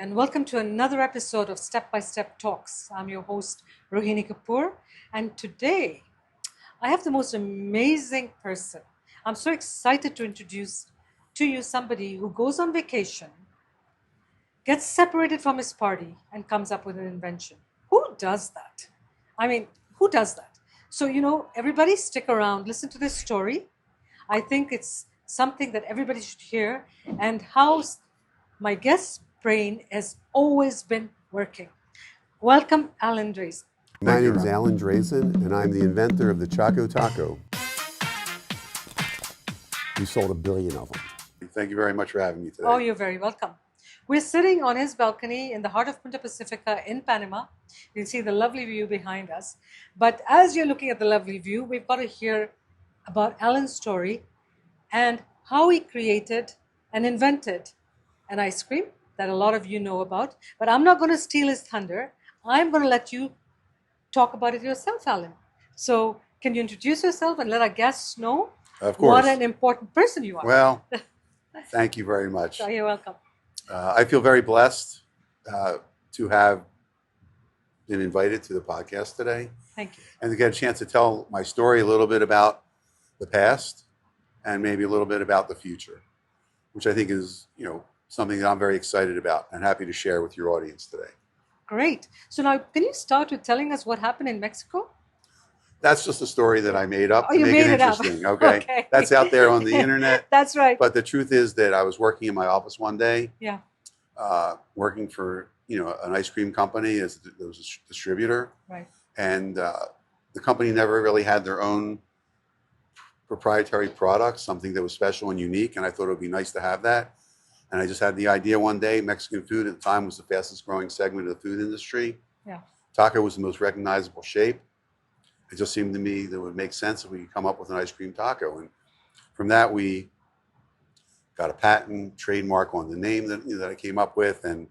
And welcome to another episode of Step by Step Talks. I'm your host, Rohini Kapoor, and today I have the most amazing person. I'm so excited to introduce to you somebody who goes on vacation, gets separated from his party, and comes up with an invention. Who does that? I mean, who does that? So, everybody stick around, listen to this story. I think it's something that everybody should hear, and how my guest's brain has always been working. Welcome, Alan Drazen. My name is Alan Drazen, and I'm the inventor of the Choco Taco. We sold 1 billion of them. Thank you very much for having me today. Oh, you're very welcome. We're sitting on his balcony in the heart of Punta Pacifica in Panama. You can see the lovely view behind us. But as you're looking at the lovely view, we've got to hear about Alan's story and how he created and invented an ice cream that a lot of you know about. But I'm not going to steal his thunder. I'm going to let you talk about it yourself, Alan. So can you introduce yourself and let our guests know Of course. what an important person you are? Well, thank you very much. You're welcome. I feel very blessed to have been invited to the podcast today. Thank you. And to get a chance to tell my story, a little bit about the past and maybe a little bit about the future, which I think is, something that I'm very excited about and happy to share with your audience today. Great. So now, can you start with telling us what happened in Mexico? That's just a story that I made up Oh, to you make made it it up. interesting. Okay? Okay. That's out there on the internet. That's right. But the truth is that I was working in my office one day, Yeah. working for an ice cream company as there was a distributor, Right. and the company never really had their own proprietary products, something that was special and unique, and I thought it would be nice to have that. And I just had the idea one day. Mexican food at the time was the fastest growing segment of the food industry. Yeah. Taco was the most recognizable shape. It just seemed to me that it would make sense if we could come up with an ice cream taco. And from that, we got a patent, trademark on the name that I came up with. And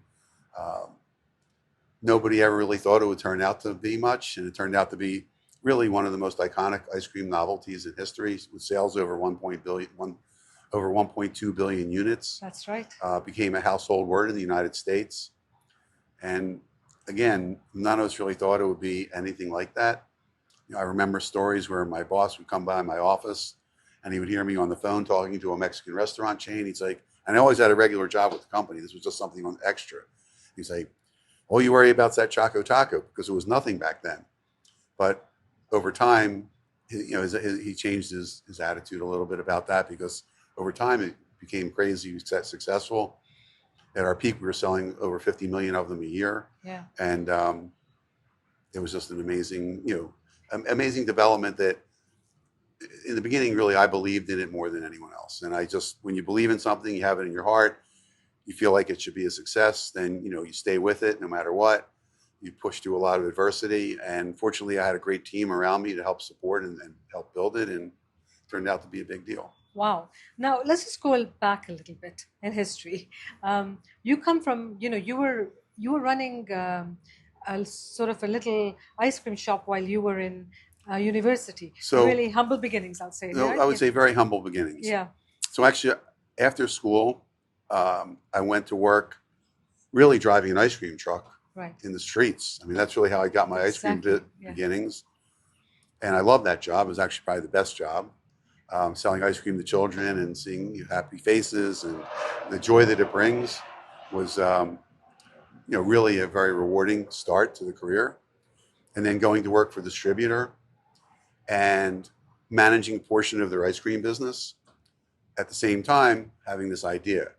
nobody ever really thought it would turn out to be much. And it turned out to be really one of the most iconic ice cream novelties in history, with sales over 1.2 billion units. That's right. Became a household word in the United States. And again, none of us really thought it would be anything like that. I remember stories where my boss would come by my office and he would hear me on the phone talking to a Mexican restaurant chain. He's like, and I always had a regular job with the company. This was just something on extra. He's like, all you worry about is that Choco Taco, because it was nothing back then. But over time, he changed his attitude a little bit about that, because over time it became crazy successful. At our peak, we were selling over 50 million of them a year. Yeah. And it was just an amazing development that in the beginning, really, I believed in it more than anyone else. And when you believe in something, you have it in your heart, you feel like it should be a success, then, you stay with it no matter what. You push through a lot of adversity. And fortunately, I had a great team around me to help support and help build it. And it turned out to be a big deal. Wow. Now, let's just go back a little bit in history. You come from, you were running a sort of a little ice cream shop while you were in university. So really humble beginnings, I'll say. Right? I would say very humble beginnings. Yeah. So actually, after school, I went to work really driving an ice cream truck in the streets. I mean, that's really how I got my ice cream beginnings. And I loved that job. It was actually probably the best job. Selling ice cream to children and seeing happy faces and the joy that it brings was really a very rewarding start to the career. And then going to work for a distributor and managing a portion of their ice cream business, at the same time having this idea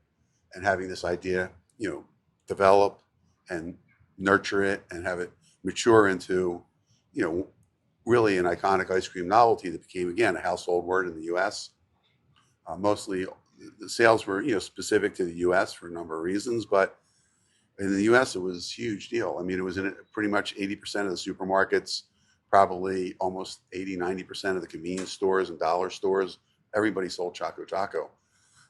develop and nurture it and have it mature into really an iconic ice cream novelty that became, again, a household word in the U.S. Mostly the sales were specific to the U.S. for a number of reasons, but in the U.S. it was a huge deal. I mean, it was in pretty much 80% of the supermarkets, probably almost 80-90% of the convenience stores and dollar stores. Everybody sold Choco Taco.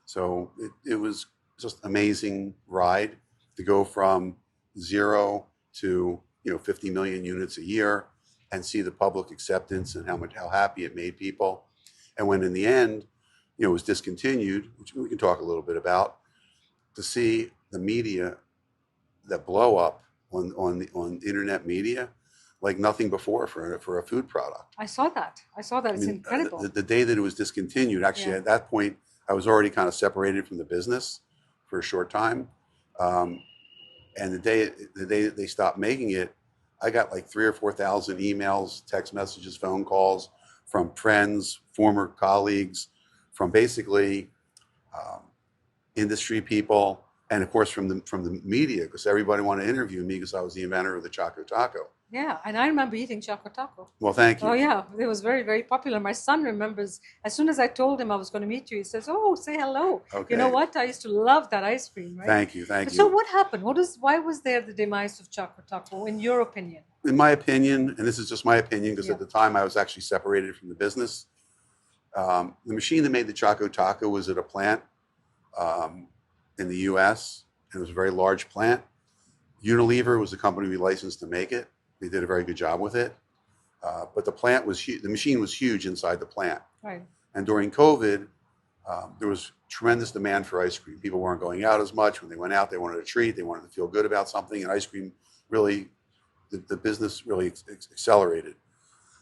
So it was just an amazing ride to go from zero to 50 million units a year and see the public acceptance and how happy it made people. And when in the end, it was discontinued, which we can talk a little bit about, to see the media that blow up on internet media like nothing before for a food product. I saw that. I saw that. I It's mean, incredible. the day that it was discontinued, actually Yeah. at that point, I was already kind of separated from the business for a short time. Um, and the day that they stopped making it, I got like 3 or 4,000 emails, text messages, phone calls from friends, former colleagues, from basically um, industry people, and of course from the media, because everybody wanted to interview me because I was the inventor of the Choco Taco. Yeah, and I remember eating Choco Taco. Well, thank Oh you. yeah, it was very, very popular. My son remembers as soon as I told him I was going to meet you, he says, "Oh, say hello." You know Okay. what? I used to love that ice cream, right? Thank you. Thank So you. what happened? Why was there the demise of Choco Taco, in your opinion? In my opinion, and this is just my opinion, because Yeah. at the time I was actually separated from the business. The machine that made the Choco Taco was at a plant um, in the U.S. and it was a very large plant. Unilever was the company we licensed to make it. They did a very good job with it. But the plant was the machine was huge inside the plant. Right. And during COVID, there was tremendous demand for ice cream. People weren't going out as much. When they went out, they wanted a treat. They wanted to feel good about something. And ice cream really, the business really accelerated.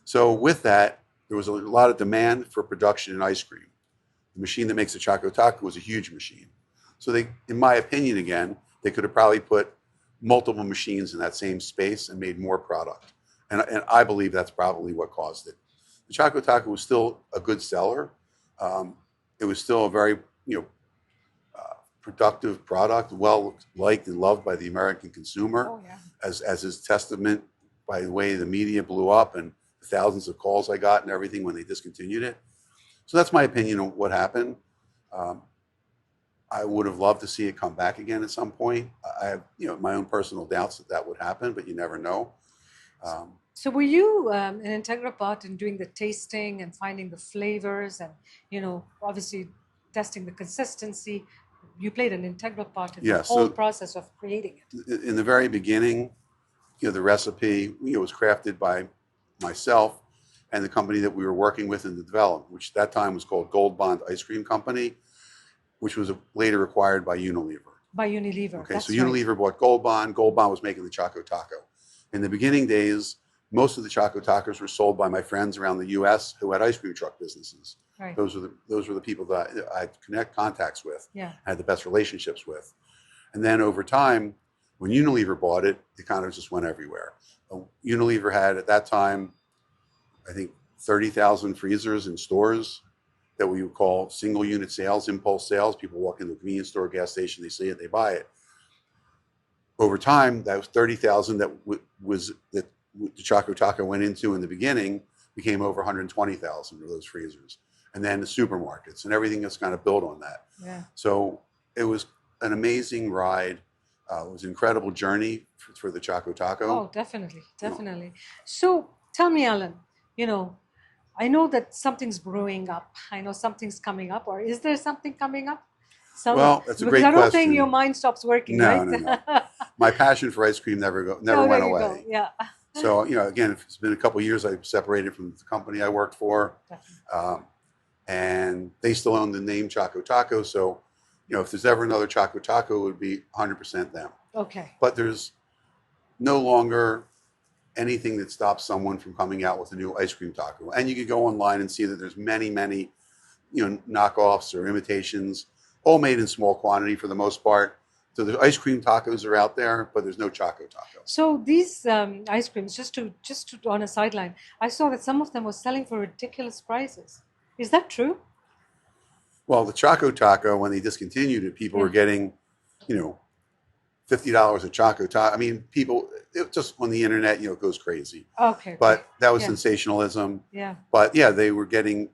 So with that, there was a lot of demand for production in ice cream. The machine that makes the Choco Taco was a huge machine. So they, in my opinion, again, they could have probably put multiple machines in that same space and made more product. And I believe that's probably what caused it. The Choco Taco was still a good seller. It was still a very, productive product, well liked and loved by the American consumer, Oh yeah. as is testament by the way the media blew up and the thousands of calls I got and everything when they discontinued it. So that's my opinion on what happened. Um, I would have loved to see it come back again at some point. I have, my own personal doubts that would happen, but you never know. Um, So were you an integral part in doing the tasting and finding the flavors and, obviously testing the consistency? You played an integral part in the yeah. whole So process of creating it. in the very beginning, the recipe, was crafted by myself and the company that we were working with in the development, which at that time was called Gold Bond Ice Cream Company, which was later acquired by Unilever. By Unilever. Okay, That's so right. Unilever bought Gold Bond. Gold Bond was making the Choco Taco. In the beginning days, most of the Choco Tacos were sold by my friends around the U.S. who had ice cream truck businesses. Right. Those were the people that I had contacts with, Yeah. had the best relationships with. And then over time, when Unilever bought it, it kind of just went everywhere. Unilever had at that time, I think, 30,000 freezers in stores that we would call single unit sales, impulse sales. People walk into a convenience store, gas station, they see it, they buy it. Over time, that was 30,000 that the Choco Taco went into in the beginning became over 120,000 of those freezers. And then the supermarkets and everything that's kind of built on that. Yeah. So it was an amazing ride. It was an incredible journey for the Choco Taco. Oh, definitely, definitely. So tell me, Alan, I know that something's brewing up. I know something's coming up, or is there something coming up? Well, that's a because great I don't think question. your mind stops working, No, right? no. My passion for ice cream never Oh, went there you away. go. Yeah. So, again, it's been a couple of years I separated from the company I worked for. Definitely. And they still own the name Choco Taco. So, if there's ever another Choco Taco, it would be 100% them. Okay. But there's no longer anything that stops someone from coming out with a new ice cream taco. And you can go online and see that there's many, many, knockoffs or imitations, all made in small quantity for the most part. So the ice cream tacos are out there, but there's no Choco Taco. So these ice creams, just to on a sideline, I saw that some of them were selling for ridiculous prices. Is that true? Well, the Choco Taco, when they discontinued it, people were getting, $50 a Choco Taco. I mean, people, it just on the internet, it goes crazy. Okay. But that was Yeah. sensationalism. Yeah. But yeah, they were getting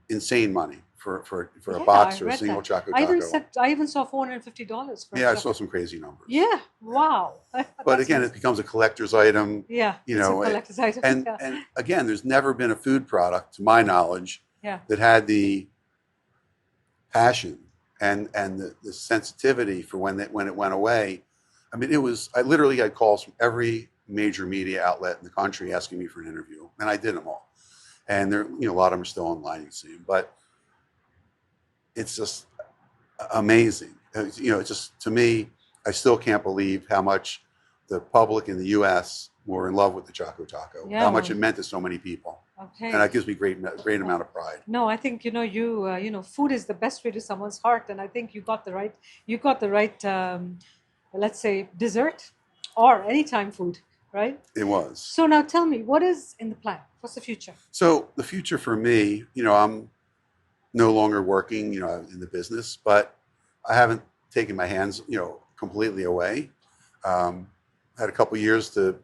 insane money for a Yeah, box I or a read single that. Choco I Taco. even saw $450 for a Yeah, I Choco. saw some crazy numbers. Yeah. Wow. But That's again, nice. it becomes a collector's item. Yeah. You It's a know, collector's item. And Yeah. and again, there's never been a food product, to my knowledge, Yeah. that had the passion and the sensitivity for when it went away. I mean, I literally had calls from every major media outlet in the country asking me for an interview, and I did them all. And there, a lot of them are still online. You can see them, but it's just amazing. It's just, to me, I still can't believe how much the public in the U.S. were in love with the Choco Taco. Yeah, How much well, it meant to so many people, okay. and that gives me great amount of pride. No, I think food is the best way to someone's heart, and I think you got the right, let's say, dessert or anytime food, right? It was. So now tell me, what is in the plan? What's the future? So the future for me, I'm no longer working, in the business, but I haven't taken my hands, completely away. Had a couple years to,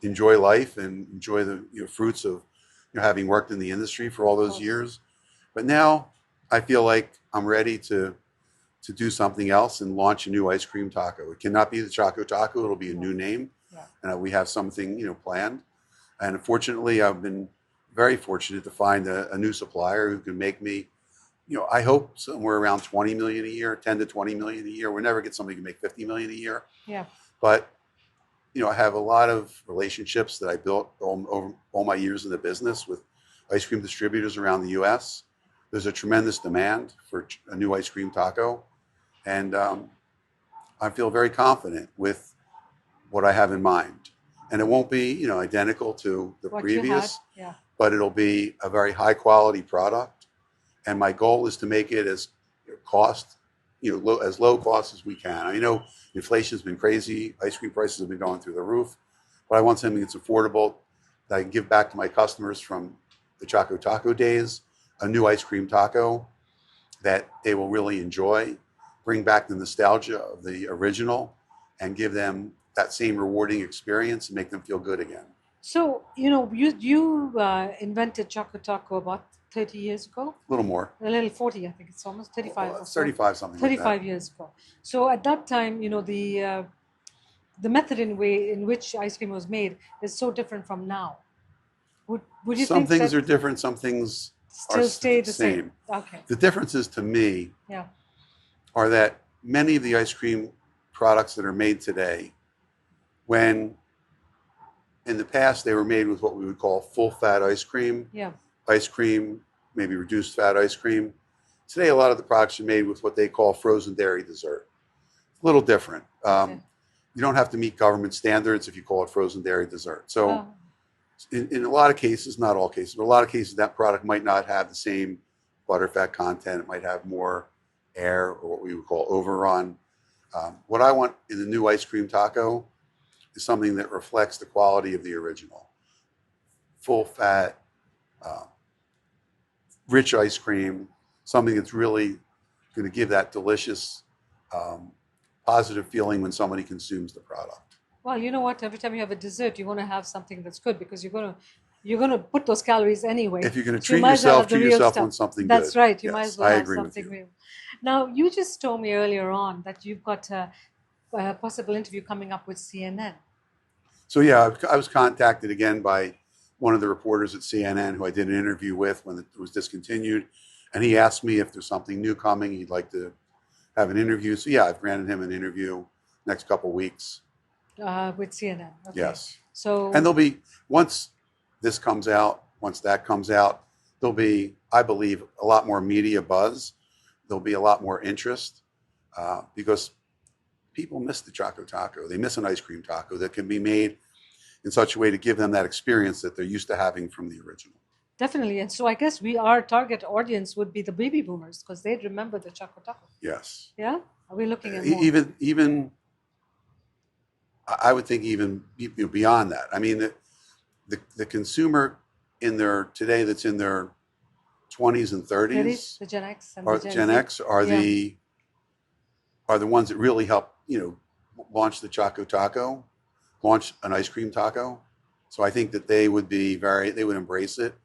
enjoy life and enjoy the fruits of having worked in the industry for all those years. But now I feel like I'm ready to do something else and launch a new ice cream taco. It cannot be the Choco Taco. It'll be a new name. Yeah. And we have something planned. And fortunately, I've been very fortunate to find a new supplier who can make me, I hope somewhere around 20 million a year, 10 to 20 million a year. We'll never get somebody who can make 50 million a year. Yeah. But I have a lot of relationships that I built over all my years in the business with ice cream distributors around the U.S. There's a tremendous demand for a new ice cream taco. And I feel very confident with what I have in mind. And it won't be, identical to the What previous, you had, yeah. but it'll be a very high quality product. And my goal is to make it as as low cost as we can. I know inflation's been crazy. Ice cream prices have been going through the roof, but I want something that's affordable that I can give back to my customers from the Choco Taco days, a new ice cream taco that they will really enjoy, bring back the nostalgia of the original, and give them that same rewarding experience and make them feel good again. So you invented Choco Taco about 30 years ago. A little more. A little 40, I think it's almost 35. Well, 35, something 35 like that. years ago. So at that time, the method in which ice cream was made is so different from now. Would you Some think things that are different, some things are still stay the same? Okay. The differences to me Yeah. are that many of the ice cream products that are made today, when in the past they were made with what we would call full fat ice cream, Yeah. maybe reduced fat ice cream. Today, a lot of the products are made with what they call frozen dairy dessert. A little different. Okay. You don't have to meet government standards if you call it frozen dairy dessert. So Oh, in a lot of cases, not all cases, but a lot of cases, that product might not have the same butterfat content. It might have more air, or what we would call overrun. What I want in the new ice cream taco is something that reflects the quality of the original. Full fat, rich ice cream, something that's really going to give that delicious, positive feeling when somebody consumes the product. well, you know what? Every time you have a dessert, you want to have something that's good because you're gonna put those calories anyway. If you're going to So you treat might as well yourself, have the treat real yourself stuff. on something That's good. right. You Yes, might as well I have agree with something you. real. Now, you just told me earlier on that you've got a possible interview coming up with CNN. So yeah, I was contacted again by one of the reporters at CNN who I did an interview with when it was discontinued, and he asked me if there's something new coming. He'd like to have an interview. So yeah, I've granted him an interview next couple weeks. With CNN. Okay. Yes, So and there'll be, once this comes out, once that comes out, there'll be, I believe, a lot more media buzz. There'll be a lot more interest because people miss the Choco Taco. They miss an ice cream taco that can be made in such a way to give them that experience that they're used to having from the original. definitely, and so I guess our target audience would be the baby boomers because they'd remember the Choco Taco. Yes. Yeah. Are we looking at more? Even I would think even beyond that. I mean, the consumer today that's in their 20s and 30s, The Gen X and or the Gen Z. X are Yeah. the ones that really help launch the Choco Taco, launch an ice cream taco. So I think that they would embrace it.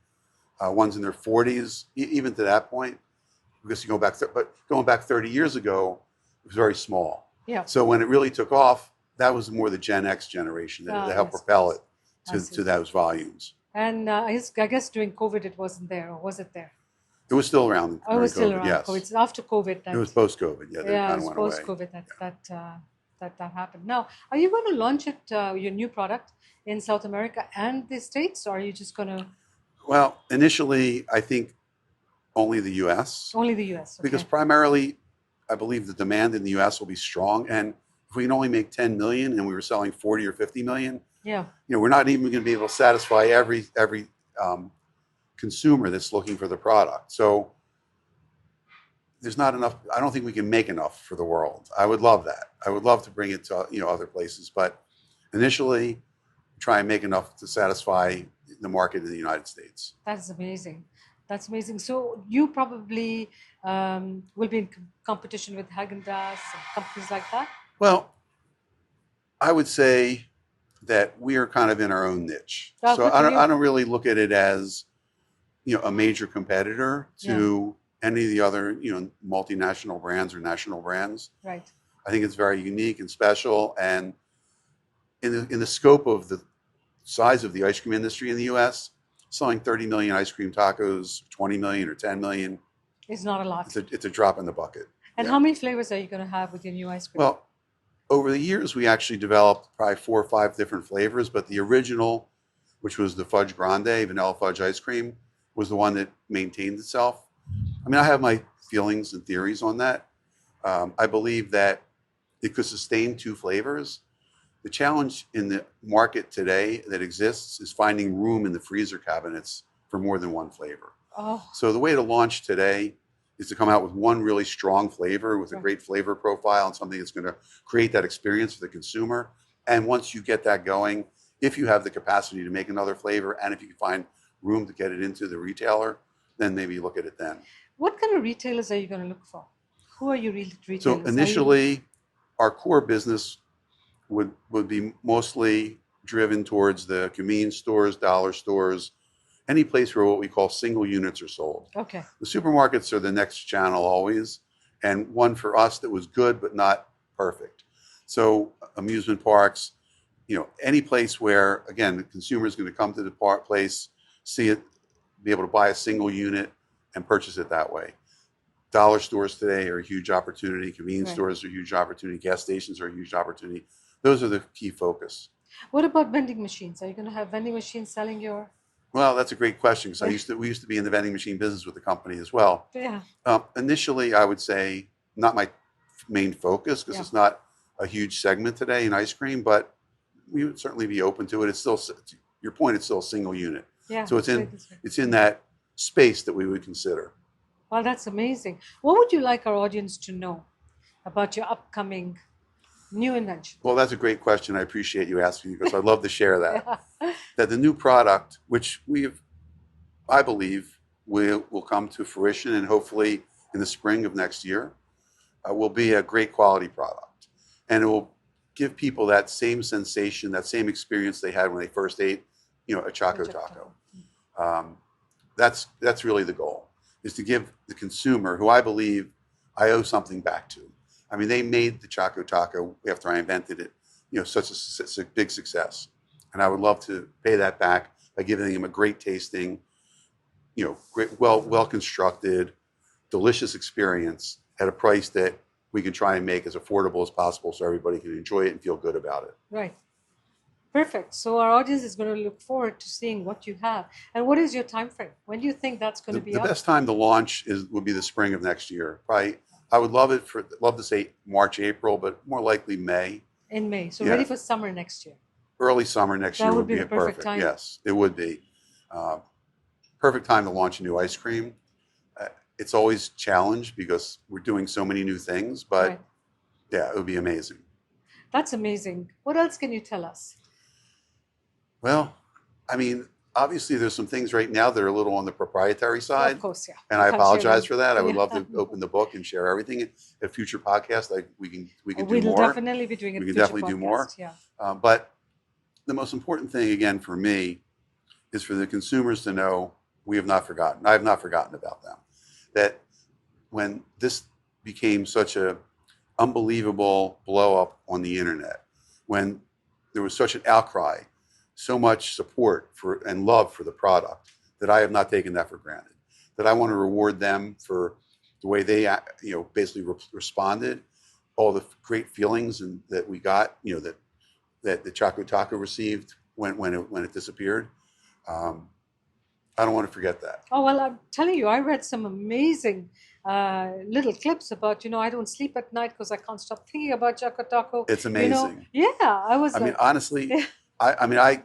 Ones in their 40s, even to that point, because you go back, but going back 30 years ago, it was very small. Yeah. So when it really took off, that was more the Gen X generation that helped Yes, propel yes. I it see. to those volumes. And I guess during COVID it wasn't there, or was it there? It was still around Oh, it was during still COVID, around. yes. COVID. It's after COVID that It was post-COVID, yeah, yeah, that it kind of was went away. post-COVID that happened. Now, are you going to launch it, your new product, in South America and the States, or are you just going to Well, initially, I think only the U.S. only the U.S.? Okay. because primarily, I believe the demand in the U.S. will be strong, and if we can only make 10 million and we were selling 40 or 50 million, Yeah. we're not even going to be able to satisfy every consumer that's looking for the product. So there's not enough. I don't think we can make enough for the world. I would love that. I would love to bring it to other places, but initially try and make enough to satisfy the market in the United States. That's amazing. That's amazing. So you probably will be in competition with Haagen-Dazs and companies like that? Well, I would say that we are kind of in our own niche. Oh, So good for you. I don't really look at it as a major competitor to any of the other multinational brands or national brands. Right. I think it's very unique and special, and in the scope of the size of the ice cream industry in the U.S., selling 30 million ice cream tacos, 20 million or 10 million, It's not a lot. it's a drop in the bucket. And how many flavors are you going to have with your new ice cream? Well, over the years, we actually developed probably 4 or 5 different flavors, but the original, which was the fudge grande, vanilla fudge ice cream, was the one that maintained itself. I mean, I have my feelings and theories on that. I believe that it could sustain 2 flavors. The challenge in the market today that exists is finding room in the freezer cabinets for more than 1 flavor. Oh. So the way to launch today is to come out with one really strong flavor with a great flavor profile and something that's going to create that experience for the consumer. And once you get that going, if you have the capacity to make another flavor and if you can find room to get it into the retailer, then maybe look at it then. What kind of retailers are you going to look for? Who are your retailers? So initially, our core business would be mostly driven towards the convenience stores, dollar stores, any place where what we call single units are sold. Okay. The supermarkets are the next channel always, and one for us that was good but not perfect. So amusement parks, any place where, again, the consumer is going to come to the place, see it, be able to buy a single unit and purchase it that way. Dollar stores today are a huge opportunity. Convenience stores are a huge opportunity. Gas stations are a huge opportunity. Those are the key focus. What about vending machines? Are you going to have vending machines selling your? Well, that's a great question because we used to be in the vending machine business with the company as well. Yeah. Initially, I would say not my main focus because it's not a huge segment today in ice cream, but we would certainly be open to it. It's still, to your point, it's still a single unit. Yeah. So it's in that space that we would consider. Well, that's amazing. What would you like our audience to know about your upcoming new invention? Well, that's a great question. I appreciate you asking because I'd love to share that. That the new product, which I believe will come to fruition and hopefully in the spring of next year, will be a great quality product. And it will give people that same sensation, that same experience they had when they first ate, a Choco Taco. That's really the goal, is to give the consumer, who I believe I owe something back to. I mean, they made the Choco Taco after I invented it, such a big success. And I would love to pay that back by giving them a great tasting, great, well constructed, delicious experience at a price that we can try and make as affordable as possible so everybody can enjoy it and feel good about it. Right. Perfect. So our audience is going to look forward to seeing what you have. And what is your time frame? When do you think that's going to be The up? best time to launch would be the spring of next year. Probably, I would love to say March, April, but more likely May. In May. So ready for summer next year. Early summer next year would be the perfect time. Yes, it would be. Perfect time to launch a new ice cream. It's always challenged because we're doing so many new things, but yeah, it would be amazing. That's amazing. What else can you tell us? Well, I mean, obviously there's some things right now that are a little on the proprietary side. Of course, yeah. And I apologize for that. I would love to open the book and share everything. At a future podcast, we can do more. We'll definitely be doing it. We can definitely do more. Yeah. But the most important thing, again, for me, is for the consumers to know we have not forgotten. I have not forgotten about them. That when this became such a unbelievable blow up on the internet, when there was such an outcry, so much support and love for the product, that I have not taken that for granted. That I want to reward them for the way they, basically responded, all the great feelings that we got, that the Choco Taco received when it disappeared. I don't want to forget that. Oh, well, I'm telling you, I read some amazing little clips about, I don't sleep at night because I can't stop thinking about Choco Taco. It's amazing. Yeah, I was I mean, like, honestly, yeah, I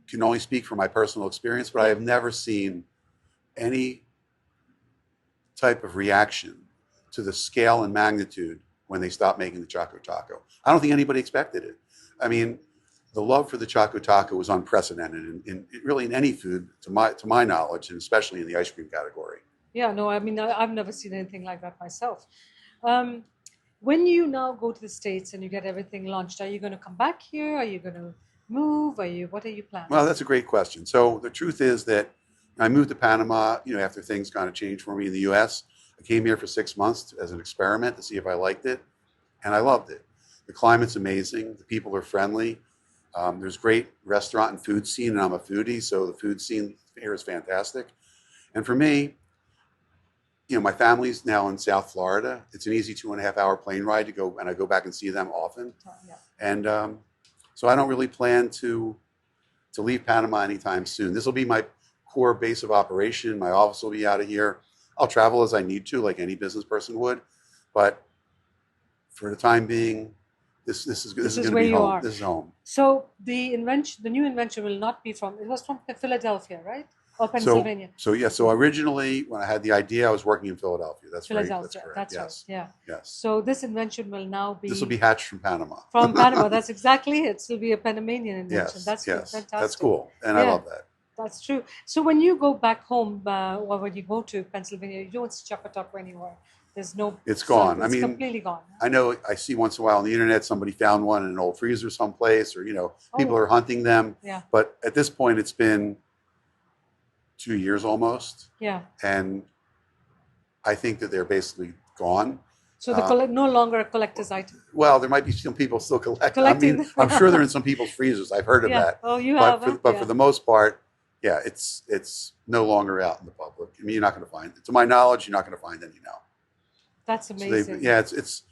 can only speak from my personal experience, but I yeah, have never seen any type of reaction to the scale and magnitude when they stopped making the Choco Taco. I don't think anybody expected it. I mean, the love for the Choco Taco was unprecedented really in any food, to my knowledge, and especially in the ice cream category. yeah, no, I mean, I've never seen anything like that myself. Um, when you now go to the States and you get everything launched, are you going to come back here? Are you going to move? What are your Well, plans? that's a great question. So the truth is that I moved to Panama, after things kind of changed for me in the U.S. I came here for 6 months as an experiment to see if I liked it, and I loved it. The climate's amazing. The people are friendly. There's great restaurant and food scene, and I'm a foodie, so the food scene here is fantastic. And for me, my family's now in South Florida. It's an easy 2.5 hour plane ride to go, and I go back and see them often. Yeah. And so I don't really plan to leave Panama anytime soon. This will be my core base of operation. My office will be out of here. I'll travel as I need to, like any business person would. But for the time being, this is This is going to where be you home. are. This is home. So the new invention will not be from, it was from Philadelphia, right? Or So Pennsylvania? so yeah. So originally, when I had the idea, I was working in Philadelphia. That's Philadelphia, correct. that's right. Yes, Yeah. yes. So this invention will now This will be be hatched from Panama. from Panama. That's exactly it. It will be a Panamanian invention. Yes, That's yes. That's fantastic. cool, and I Yeah, love that. that's true. So when you go back home, or when you go to Pennsylvania, you don't see Choco Taco anywhere. There's no, It's so gone. I it's mean, completely gone. I know I see once in a while on the internet somebody found one in an old freezer someplace, or people Oh, are hunting them. yeah, But at this point, it's been 2 years almost, yeah. and I think that they're basically gone. So Uh, no longer a collector's item. well, there might be some people still collecting. I Collecting mean, them. I'm sure they're in some people's freezers. I've heard of Yeah. that. Oh, you But have, for huh? but for Yeah. the most part, yeah, it's no longer out in the public. I mean, you're not going to find it. To my knowledge, you're not going to find any now. That's So they, amazing. yeah, it's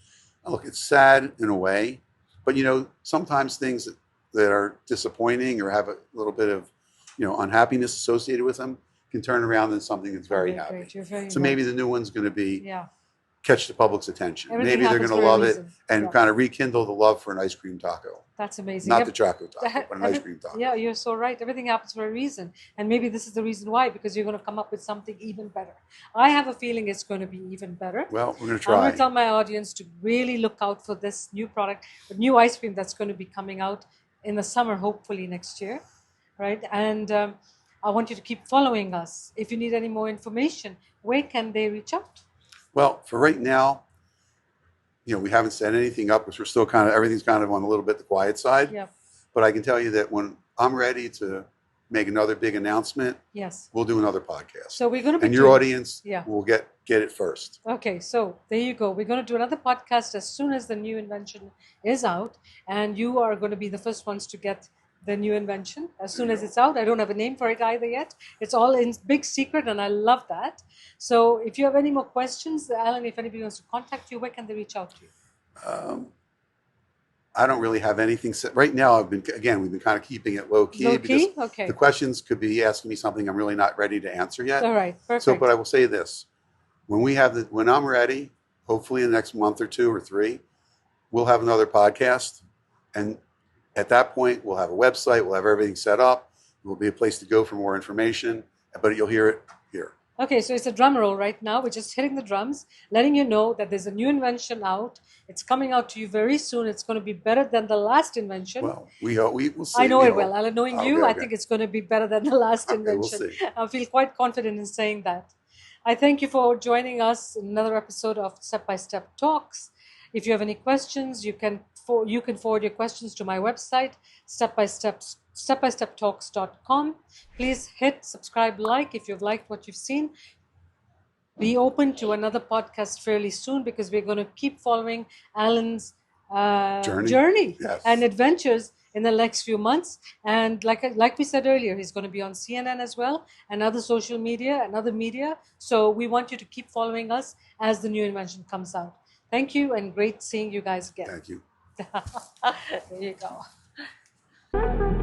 look, it's sad in a way, but sometimes things that are disappointing or have a little bit of unhappiness associated with them can turn around into something that's very Very happy. great. You're very So right. maybe the new one's going to be Yeah. catch the public's attention. Everything Maybe they're happens going for to a love it reason. and Yeah. kind of rekindle the love for an ice cream taco, That's amazing. not the Choco Taco, but an ice cream taco. Yeah, you're so right. Everything happens for a reason. And maybe this is the reason why, because you're going to come up with something even better. I have a feeling it's going to be even better. Well, we're going to I'm going try. to tell my audience to really look out for this new product, the new ice cream that's going to be coming out in the summer, hopefully next year. Right? And I want you to keep following us. If you need any more information, where can they reach out? Well, for right now, we haven't set anything up because we're still everything's kind of on a little bit the quiet side. Yeah. But I can tell you that when I'm ready to make another big announcement, Yes. we'll do another podcast. So we're going to be And your audience Yeah. will get it first. Okay, so there you go. We're going to do another podcast as soon as the new invention is out, and you are going to be the first ones to get the new invention as soon as it's out. I don't have a name for it either yet. It's all in big secret, and I love that. So if you have any more questions, Alan, if anybody wants to contact you, where can they reach out to you? I don't really have anything set right now. We've been kind of keeping it low key Low because key? Okay. the questions could be asking me something I'm really not ready to answer yet. All right, perfect. So, but I will say this: when I'm ready, hopefully in the next month or 2 or 3, we'll have another podcast, and at that point, we'll have a website, we'll have everything set up, there'll be a place to go for more information, but you'll hear it here. Okay, so it's a drum roll right now. We're just hitting the drums, letting you know that there's a new invention out. It's coming out to you very soon. It's going to be better than the last invention. Well, we'll see. I know it will. Alan, knowing you, Okay, I think it's going to be better than the last invention. We'll see. I feel quite confident in saying that. I thank you for joining us in another episode of Step by Step Talks. If you have any questions, you can forward your questions to my website, StepByStepTalks.com. Please hit subscribe, like if you've liked what you've seen. Be open to another podcast fairly soon because we're going to keep following Alan's journey Yes. and adventures in the next few months. And like we said earlier, he's going to be on CNN as well and other social media and other media. So we want you to keep following us as the new invention comes out. Thank you, and great seeing you guys again. Thank you. There you go.